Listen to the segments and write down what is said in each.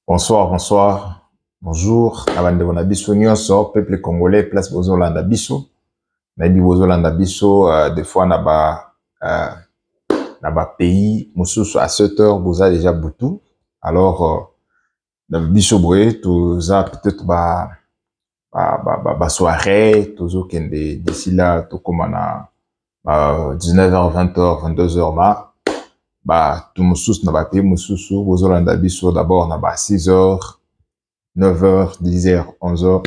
Bonsoir, bonsoir. Bonjour. Abande bonabiso nyonso, peuple congolais, place bozolanda biso. Nabi bozolanda biso, des fois na ba pays, mosusu à 7 heures, boza déjà boutou. Alors, na biso boye, toza peut-être ba soirée, tozo kende d'ici là, to komana 19h, 20h, 22h, tout mosusu na ba pays mosusu, bozolanda biso d'abord na ba 6h, 9h, 10h, 11h,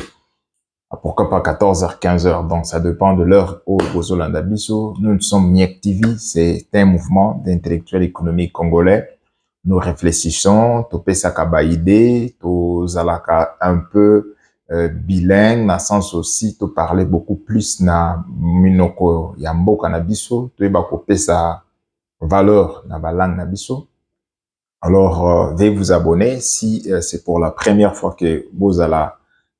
pourquoi pas 14h, 15h. Donc, ça dépend de l'heure où Bozolanda Bisso. Nous sommes Miek TV. C'est un mouvement d'intellectuels économiques congolais. Nous réfléchissons, topé sakaba idée, to zalaka un peu bilingue, dans le sens aussi, to parler beaucoup plus na minoko yamboka na biso, to eba kopé sa valeur na ba langue na biso. Alors, veuillez vous abonner si c'est pour la première fois que vous allez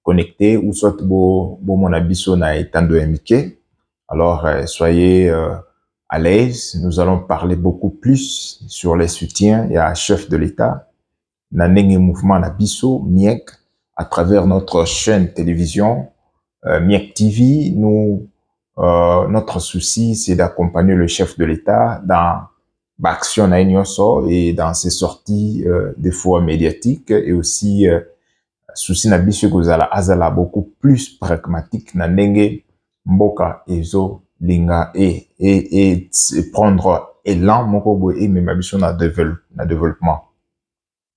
connecter ou soit vous mon abisso na étando MK. Alors, soyez à l'aise. Nous allons parler beaucoup plus sur les soutiens. Il y a un chef de l'État, Nanenge Mouvement Nabisso, Miek, à travers notre chaîne télévision, Miek TV. Notre souci, c'est d'accompagner le chef de l'État dans action na nyonso et dans ses sorties des fois médiatiques et aussi souci na biso kozala azala beaucoup plus pragmatique na ndenge mboka ezo linga et prendre élan moko boye et même biso na développement.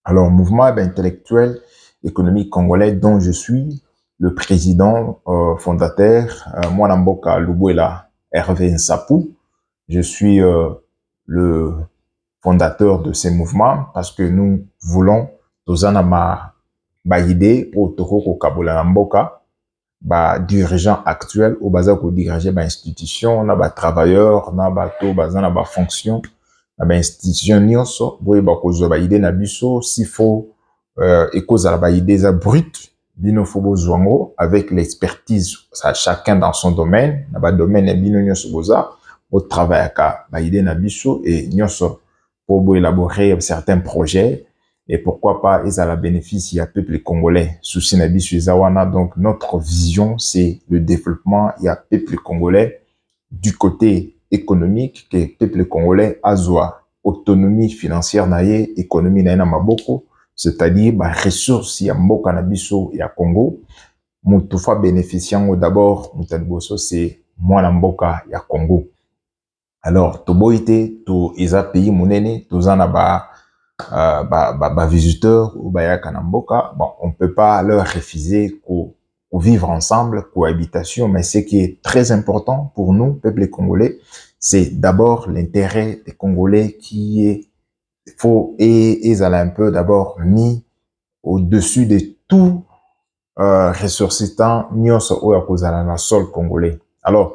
Alors mouvement intellectuel économique congolais dont je suis le président fondateur, moi na mboka Lubuela Hervé Nsapou, je suis le fondateur de ces mouvements parce que nous voulons tozana ma idée au toko kabola na mboka ba dirigeant actuel au baza ko diriger ba institution na ba travailleurs na ba to bazana ba fonction na ba institution nyonso boye ba kozwa ba idée na biso s'il faut ekozala ba idée za brut bino fo bozwango avec l'expertise ça chacun dans son domaine na ba domaine bino nyonso boza au travail à ba idée na biso et nyonso pour élaborer certains projets et pourquoi pas ils à la bénéfice il y a peuple congolais souci na biso zawana. Donc notre vision c'est le développement il y a peuple congolais du côté économique que peuple congolais azwa autonomie financière na ye économie na maboko c'est-à-dire ba ressources ya mboka na biso ya Congo mutufa bénéficiant d'abord mutaliboso c'est moi na mboka ya Congo. Alors, toboite, to eza pays monene, tozana ba visiteurs ou ba yakanamboka. Bon, on peut pas leur refuser qu'on vivre ensemble, cohabitation, mais ce qui est très important pour nous, peuple congolais, c'est d'abord l'intérêt des Congolais qui est faux et ils allaient un peu d'abord mis au-dessus de tout ressourcitant nyonso oya kozala na sol congolais. Alors,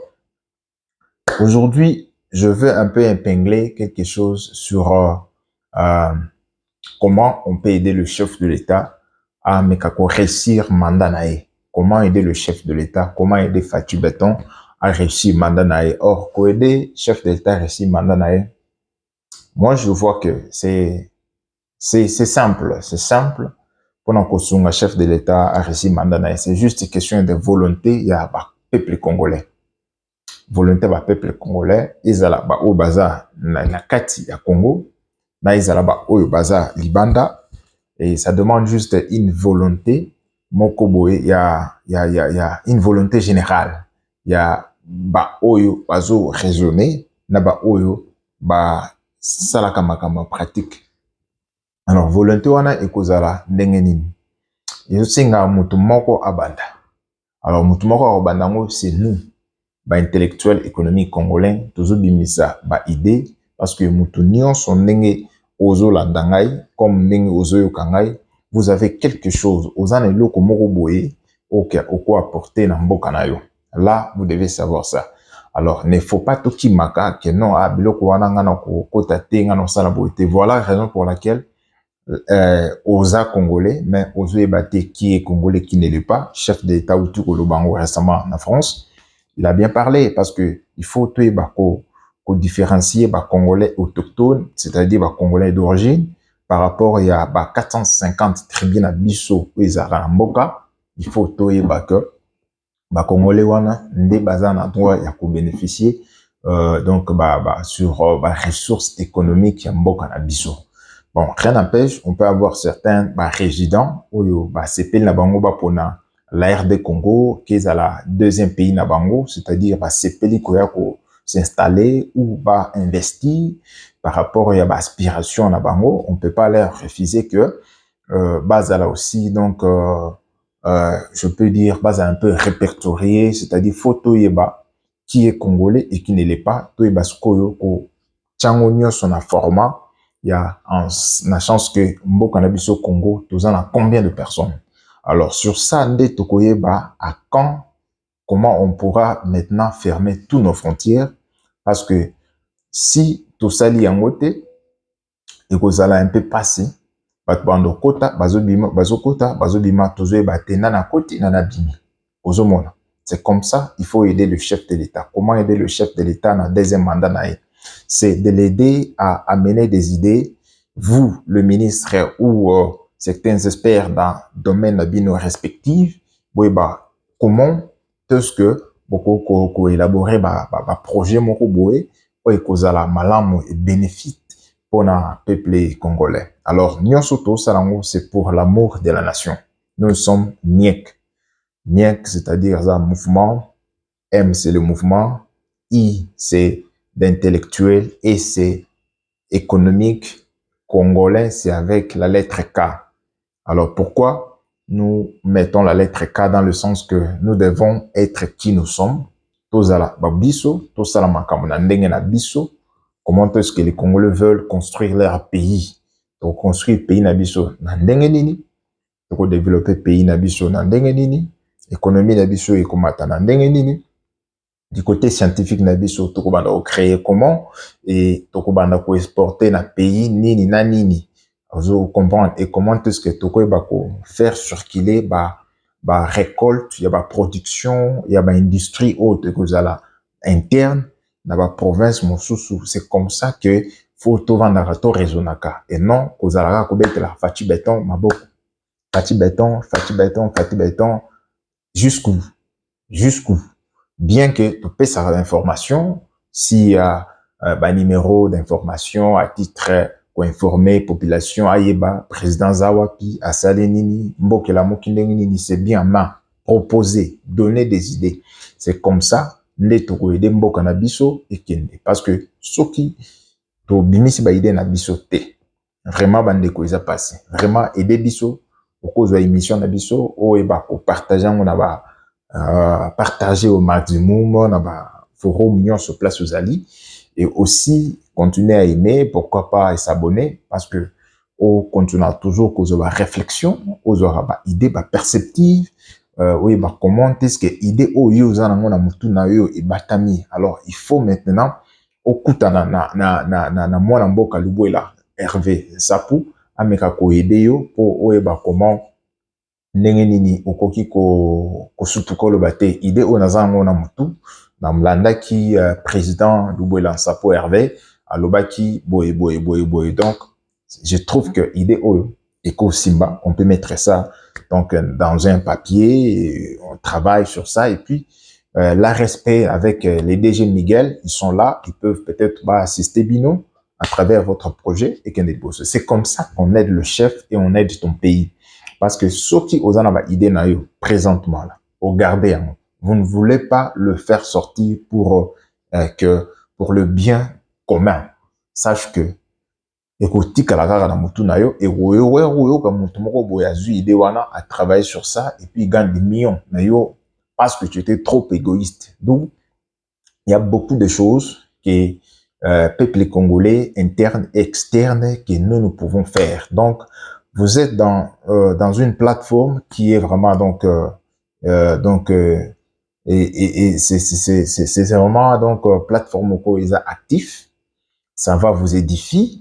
aujourd'hui, je veux un peu épingler quelque chose sur comment on peut aider le chef de l'État à réussir mandat nae. Comment aider le chef de l'État, comment aider Fatou Béton à réussir mandat nae. Or, pour aider le chef de l'État à réussir mandat nae, moi je vois que c'est simple, c'est simple. Pour un chef de l'État à réussir mandat nae, c'est juste une question de volonté, il y a un peuple congolais. Volonté ba peuple congolais ezala ba o baza na kati ya Congo na ezala ba o baza libanda et ça demande juste une volonté moko boye ya une volonté générale ya ba oyo bazo raisonner na ba oyo ba salaka makambo pratique. Alors volonté wana ekozala ndenge nini ezosenga mutu moko abanda. Alors mutu moko abanda ngo c'est nous ba intellectuel économique congolais tozo bimisa ba idée parce que mutu nyonso ndenge ozo landangai comme ndenge ozo yokangai vous avez quelque chose ozana eloko moko boye oko apporter na mboka na yo. Là vous devez savoir ça. Alors ne faut pas tout kimaka que non biloko wana ngana ko kota te ngana sala boite. Voilà la raison pour laquelle oza congolais mais ozo ebate qui est congolais qui ne l'est pas chef d'état ou tout kolobango récemment en France. Il a bien parlé parce que il faut tout différencier les Congolais autochtones, c'est-à-dire les Congolais d'origine, par rapport il y a 450 tribus na biso ezara na mboka, il faut toyeba que Congolais wana nde baza na droit ya ko bénéficier donc sur ressources économiques ya mboka na biso. Bon, rien n'empêche, on peut avoir certains résidents oyo sepeli na bango pona la RD Congo qui est la deuxième pays na bango, c'est-à-dire sepeli koya ko s'installer ou investir par rapport à aspiration na bango, on peut pas leur refuser que bazala aussi donc je peux dire un peu répertorié, c'est-à-dire photo yeba qui est congolais et qui ne l'est pas, to yeba skoyo ko tchango nyonso na format. Il y a la chance que mboka na biso Congo, tous en a combien de personnes. Alors sur ça, nde tokoyeba à quand, comment on pourra maintenant fermer tous nos frontières, parce que si tout ça li yangote, et que ça un peu passé, bando kota bazobima tozoyeba te na koti na bimi ozomona. C'est comme ça, il faut aider le chef de l'État. Comment aider le chef de l'État dans deuxième mandat naïe? C'est de l'aider à amener des idées. Vous, le ministre ou certains experts dans le domaine bino respectifs, comment est-ce que beaucoup élaborer projet moko boé ou kozala malamu et bénéfique pour le peuple congolais. Alors, Nyonsoto Salango, c'est pour l'amour de la nation. Nous sommes Niek. Niek, c'est-à-dire un mouvement. M, c'est le mouvement. I, c'est d'intellectuel. Et c'est économique. Congolais, c'est avec la lettre K. Alors, pourquoi nous mettons la lettre K dans le sens que nous devons être qui nous sommes? Tozala babiso, tosala makamuna ndenge na biso. Comment est-ce que les Congolais veulent construire leur pays? Donc, construire le pays nabiso na ndenge nini? Donc, développer le pays nabiso na ndenge nini? Économie nabiso ekomata na ndenge nini? Du côté scientifique nabiso, tokobanda ko créer comment? Et tokobanda ko exporter na pays nini na nini? Vous comprendre? Et comment est-ce que tokoyeba ko faire circuler récolte, il y a production, il y a industrie haute que zala interne dans la province mosusu. C'est comme ça que faut tout vendre to raisonnaka et non kozalaka ko betela fati béton maboko fati béton jusqu'où bien que tu paies sa information s'il y a numéro d'information à titre pour informer population ayeba président Zawapi asale nini mbokela mokindenge nini, c'est bien ma proposer, donner des idées. C'est comme ça nde toko aider mboka na biso ekende, parce que soki to bimisi ba idée na biso te vraiment bandeko eza passé vraiment aider biso okozwa émission na biso o eba ko partager ngona partager au maximum na forum nyonso place aux alliés, et aussi continuer à aimer, pourquoi pas s'abonner, parce que on continuera toujours cause de réflexion, aux aura idée perceptive, oui comment est-ce que idée au yo za na mutu na yo et batami. Alors il faut maintenant au kuta na mwana mboka Lubuela Hervé Sapu ameka ko aider yo pour oeba comment ndenge nini okoki ko sutuka lo bate idée o nazango na mutu na mlanda ki président Lubuela Sapu Hervé alobaki boy. Donc je trouve que idée o Eco Simba, on peut mettre ça donc dans un papier, on travaille sur ça, et puis la respect avec les DG Miguel, ils sont là, ils peuvent peut-être assister Bino à travers votre projet et c'est comme ça qu'on aide le chef et on aide ton pays. Parce que ceux qui osent avoir idée naïo présentement là, regardez, vous ne voulez pas le faire sortir pour le bien commun. Sache que ekotika la kaka na mutu na yo et oyo ka mutu moko boya zui idée wana a travailler sur ça et puis il gagne des millions mais yo parce que tu étais trop égoïste. Donc il y a beaucoup de choses que peuple congolais interne et externe que nous pouvons faire. Donc vous êtes dans une plateforme qui est vraiment et c'est vraiment donc plateforme où ils sont actifs, ça va vous édifier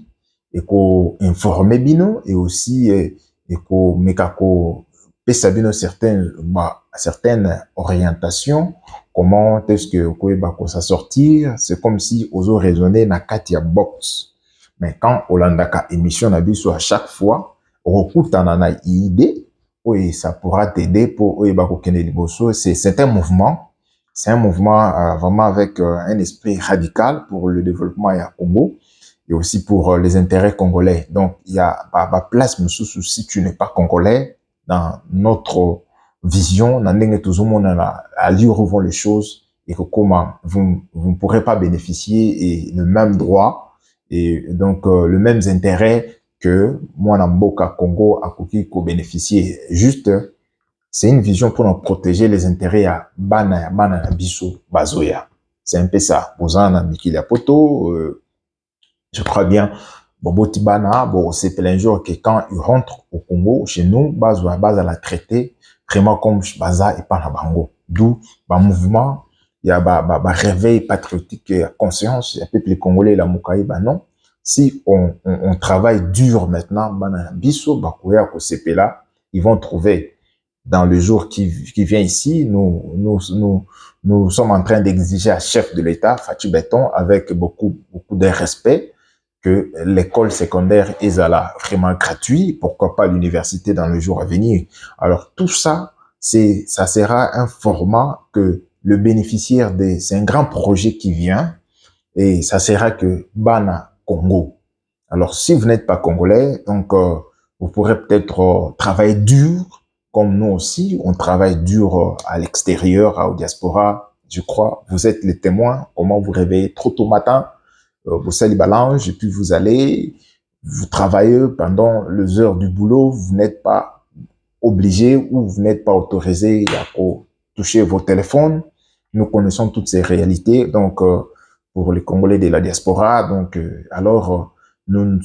et qu'on informe bino et aussi et qu'on mekako pesa bino certaines orientations, comment est-ce que ko ça sortir. C'est comme si ozo raisonner na katia box, Mais quand Olandaka émission na biso à chaque fois, rekutana na idée, oui, ça pourra t'aider pour oui, c'est un mouvement. C'est un mouvement vraiment avec un esprit radical pour le développement à Congo et aussi pour les intérêts congolais. Donc, il y a pas place, monsieur, si tu n'es pas congolais, dans notre vision, dans à lire où vont les choses et que comment vous ne pourrez pas bénéficier et le même droit et donc le même intérêt que moi, Namboka Congo, à Koki, ko bénéficier. Juste, c'est une vision pour nous protéger les intérêts à Bana Biso, Bazoya. C'est un peu ça. Bozana Mikili Poto, je crois bien. Bobo Tibana, bon, c'est plein jour que quand il rentre au Congo, chez nous, Bazoya, Baza la traité vraiment comme Baza et Panabango. D'où, bah, mouvement, il y a bah, réveil patriotique et conscience, il y a peuple congolais, la Moukaï, bah non. Si on travaille dur maintenant, Bana Biso, Bakoya, Kosepe là, ils vont trouver dans le jour qui vient ici, nous sommes en train d'exiger à chef de l'État, Fatou Béton, avec beaucoup de respect, que l'école secondaire est là vraiment gratuit, pourquoi pas l'université dans le jour à venir. Alors tout ça, ça sera un format que le bénéficiaire c'est un grand projet qui vient, et ça sera que Bana Congo. Alors si vous n'êtes pas congolais, donc vous pourrez peut-être travailler dur, comme nous aussi, on travaille dur à l'extérieur, au diaspora, je crois. Vous êtes les témoins, comment vous réveillez trop tôt matin, vous salez balange, et puis vous allez, vous travaillez pendant les heures du boulot, vous n'êtes pas obligé ou vous n'êtes pas autorisé à toucher vos téléphones. Nous connaissons toutes ces réalités, donc pour les Congolais de la diaspora, donc alors nous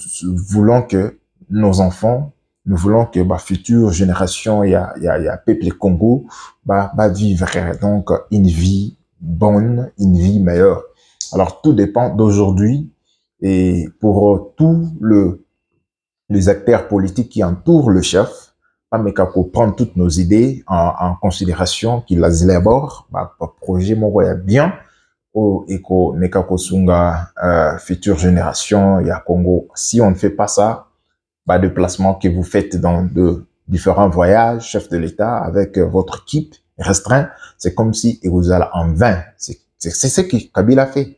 voulons que nos enfants, nous voulons que ma future génération, il y a peuple Congo, vivre donc une vie bonne, une vie meilleure. Alors tout dépend d'aujourd'hui et pour tous les acteurs politiques qui entourent le chef, mais pour prendre toutes nos idées en considération, qu'ils les élaborent, projet mon bien et qu'on meka sunga future génération il y a Congo. Si on ne fait pas ça, de placement que vous faites dans de différents voyages, chef de l'État, avec votre équipe restreint, c'est comme si vous allez en vain. C'est ce que Kabila fait.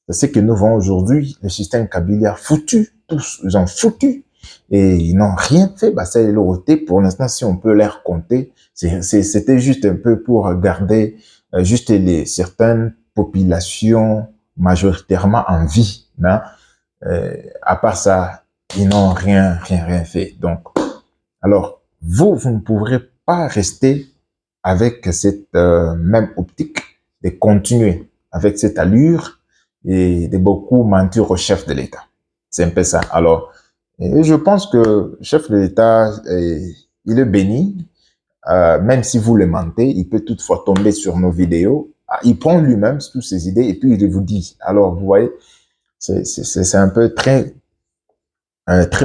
C'est ce que nous voyons aujourd'hui. Le système Kabila a foutu. Tous, ils ont foutu. Et ils n'ont rien fait. C'est l'autorité. Pour l'instant, si on peut les compter, c'était juste un peu pour garder juste certaines populations majoritairement en vie. Hein. À part ça, ils n'ont rien fait. Donc, alors, vous ne pourrez pas rester avec cette même optique de continuer avec cette allure et de beaucoup mentir au chef de l'État. C'est un peu ça. Alors, je pense que le chef de l'État, il est béni. Même si vous le mentez, il peut toutefois tomber sur nos vidéos. Il prend lui-même toutes ses idées et puis il vous dit. Alors, vous voyez, c'est un peu très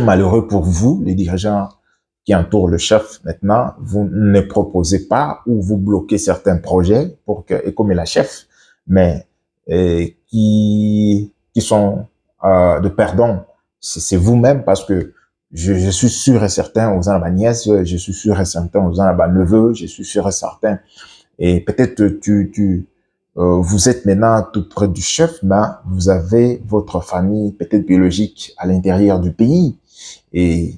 malheureux pour vous, les dirigeants qui entourent le chef maintenant. Vous ne proposez pas ou vous bloquez certains projets pour que, et comme la chef, mais qui sont de perdant. C'est vous-même parce que je suis sûr et certain aux ma nièce, je suis sûr et certain aux ma neveu, je suis sûr et certain. Et peut-être vous êtes maintenant tout près du chef, mais vous avez votre famille peut-être biologique à l'intérieur du pays. Et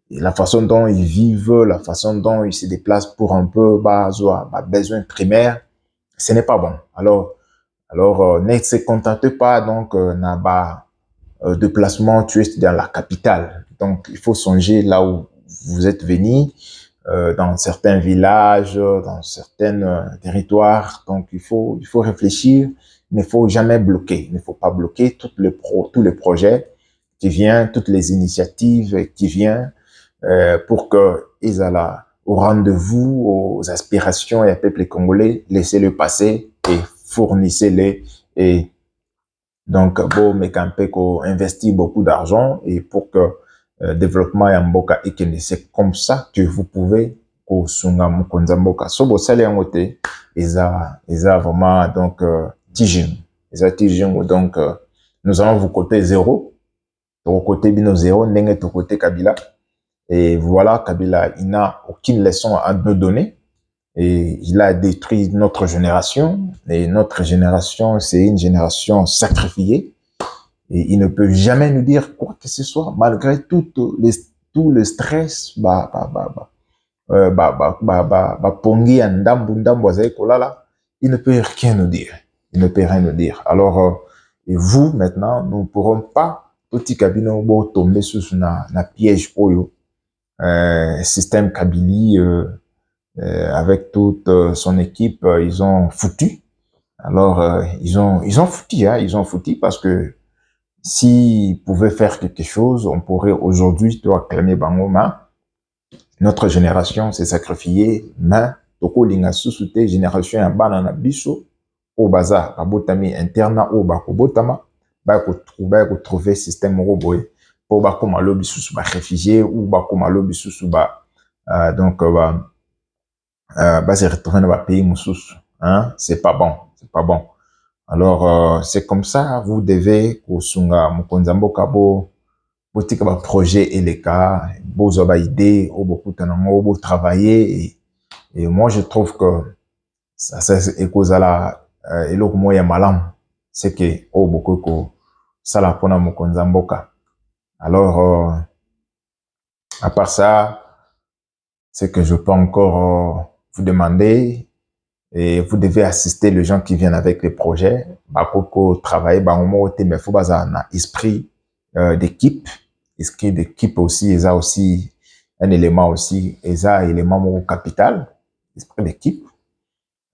la façon dont ils vivent, la façon dont ils se déplacent pour un peu besoin primaire, ce n'est pas bon. Alors ne se contentez pas donc de placement tu es dans la capitale. Donc il faut songer là où vous êtes venu. Dans certains villages, dans certains territoires. Donc, il faut réfléchir. Il ne faut jamais bloquer. Il ne faut pas bloquer tous les projets qui viennent, toutes les initiatives qui viennent pour qu'ils aillent au rendez-vous, aux aspirations et au peuple congolais. Laissez-le passer et fournissez-les. Et donc, mais quand on investit beaucoup d'argent et pour que développement ya mboka ekende, c'est comme ça que vous pouvez kosunga mukonza mboka. So bo sale yango te eza vraiment donc teaching. Donc nous allons vous coter zéro ton côté Bino zéro, n'est ton côté Kabila. Et voilà, Kabila, il n'a aucune leçon à nous donner. Et il a détruit notre génération. Et notre génération, c'est une génération sacrifiée. Et il ne peut jamais nous dire quoi que ce soit, malgré tout le stress, pongi ya ndambu azali kolala, il ne peut rien nous dire. Il ne peut rien nous dire. Alors, et vous, maintenant, nous ne pourrons pas, petit cabino, tomber sous na piège oyo, système Kabylie, avec toute son équipe, ils ont foutu. Alors, ils ont foutu, hein, ils ont foutu parce que s'ils pouvaient faire quelque chose, on pourrait aujourd'hui acclamer Bangoma. Notre génération s'est sacrifiée, mais toko linga susute génération ya bana na biso au baza abotami interna au bako botama ba ko trouver système roboé pour ba koma lobi susu ba réfugié ou ba koma lobi susu ba donc se retrouver dans ba pays mususu, hein, c'est pas bon, c'est pas bon. Alors c'est comme ça, vous devez kosunga mukonzamboka bo politique ba projet et les cas, beaux idées, au beaucoup de beau travailler et moi je trouve que ça c'est cause à la et le moyen malam c'est que au beaucoup que ça la pona mokonzamboka. Alors à part ça, c'est que je peux encore vous demander et vous devez assister les gens qui viennent avec les projets, bakoko travailler ba moment mais faut baza na esprit d'équipe. Esprit d'équipe aussi, et ça aussi, un élément aussi, et ça, élément au capital, esprit d'équipe.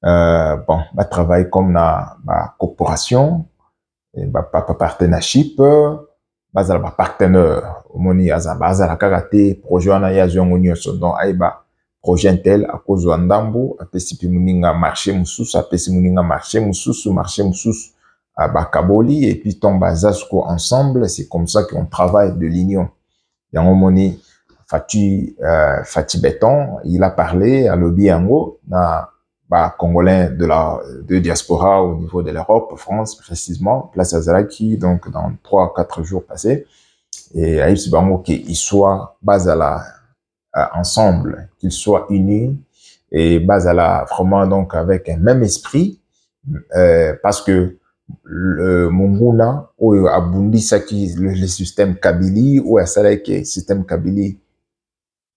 Bon, bah, travailler comme na, bah, corporation, et bah, partnership, bah, ça, bah, partenaire, au moni, bah, ça, la kagate, projet, on a, y'a, zon, on y donc, aïe, bah, projet tel, à cause de ndambo, à pesi, muninga, marché, moussous, à pesi, muninga, marché, moussous, à Bakaboli, et puis tombe à Zasco ensemble, c'est comme ça qu'on travaille de l'union. Yango moni Fati Béton, il a parlé à Lobby Yango, na Congolais de diaspora au niveau de l'Europe, France précisément, place Azalaki, donc dans 3-4 jours passés, et Aïs Bango qu'ils soient basala ensemble, qu'ils soient unis et basala vraiment donc avec un même esprit, parce que le Munguna ou Abundi Saki le système Kabylie ou Asalake système Kabylie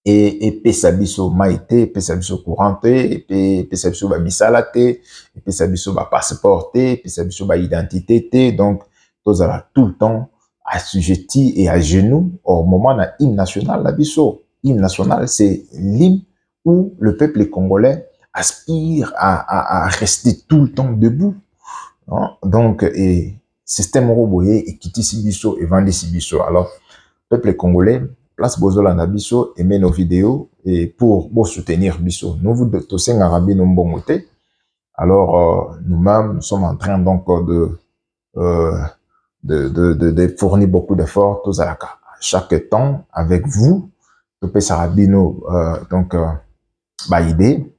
et pesabiso maïté pesabiso couranté et pesabiso ba misalate et pesabiso ba passeporté pesabiso ba identité donc tous à tout le temps assujetti et à genoux au moment na hymne national la biso hymne national c'est l'hymne où le peuple congolais aspire à rester tout le temps debout. Donc, et système roboyé et Kiti Sibiso et Vandi Sibiso. Alors, peuple congolais, place Bozola na biso, aimer nos vidéos et pour soutenir biso. Nous vous tous en Arabie nous bongoté. Alors, nous-mêmes, nous sommes en train donc de fournir beaucoup d'efforts tous à chaque temps avec vous. Topé Sarabino, donc, idée.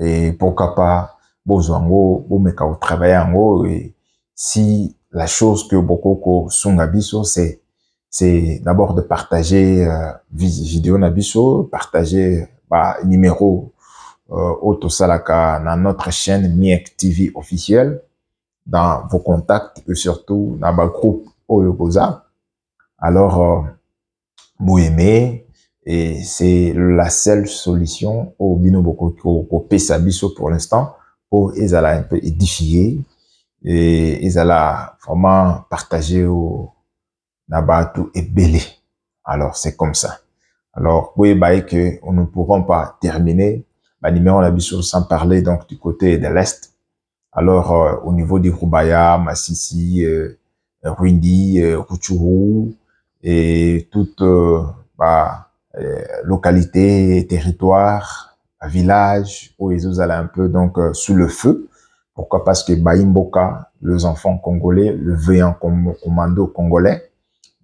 Et pourquoi pas bozwango bomeka au travail en et si la chose que beaucoup sungabiso c'est d'abord de partager vidéo nabiso partager numéro auto salaka dans notre chaîne Miek TV officielle dans vos contacts et surtout dans le groupe Oyoboza. Alors vous aimez. Et c'est la seule solution au binoboko au pesabiso pour l'instant pour ils allaient un peu édifier et ils allaient vraiment partager au nabatu et belé. Alors c'est comme ça. Alors oui bah que on ne pourront pas terminer bah numéro l'abisso sans parler donc du côté de l'est. Alors au niveau du Rubaya, Massissi, Ruindi, Rutshuru et toute localité, territoire, village, où ils allaient un peu donc sous le feu. Pourquoi? Parce que Baimboka, les enfants congolais, le veillant commando congolais,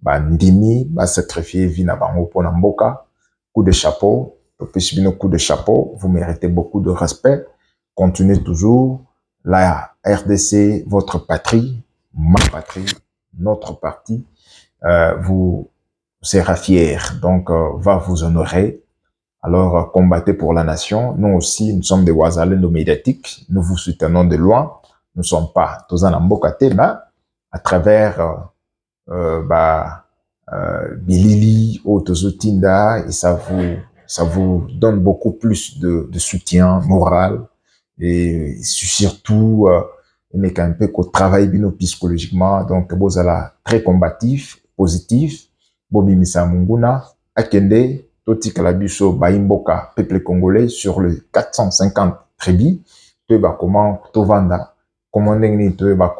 Ndimi, sacrifier Vina Bango pour Namboka, coup de chapeau, coup de chapeau, vous méritez beaucoup de respect. Continuez toujours. La RDC, votre patrie, ma patrie, notre parti. vous sera fier, donc va vous honorer. Alors, combattez pour la nation. Nous aussi, nous sommes des Wazalendo médiatiques. Nous vous soutenons de loin. Nous ne sommes pas tous en Mbokate, mais à travers Bilili ou Tozotinda, et ça vous donne beaucoup plus de soutien moral et surtout, mais un peu qu'on travaille bien psychologiquement. Donc, vous allez très combatif, positif. Bobi Misa Munguna, Akende, Toti Kalabiso, Baimboka, peuple congolais sur le 450 tribus. Tu vas comment, Tovanda, comment n'est-ce pas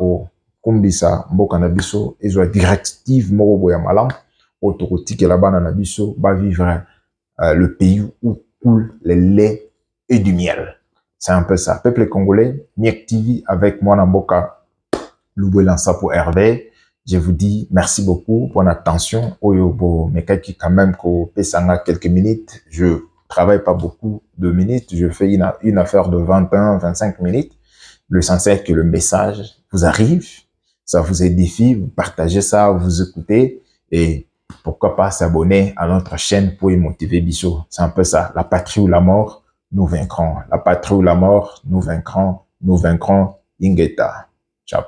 kumbisa mboka na biso ezwa directive moko boya malam autorotikela bana na biso ba vivre le pays où coule le lait et du miel. C'est un peu ça. Peuple congolais, Miek TV avec moi na mboka Loubelansa pour Hervé. Je vous dis merci beaucoup pour l'attention. Oyobo mekaki quand même ko pesanga quelques minutes. Je travaille pas beaucoup de minutes. Je fais une affaire de 21, 25 minutes. L'essentiel que le message vous arrive. Ça vous édifie, vous partagez ça, vous écoutez et pourquoi pas s'abonner à notre chaîne pour y motiver Bisso. C'est un peu ça. La patrie ou la mort, nous vaincrons. La patrie ou la mort, nous vaincrons. Nous vaincrons. Ingeta. Ciao.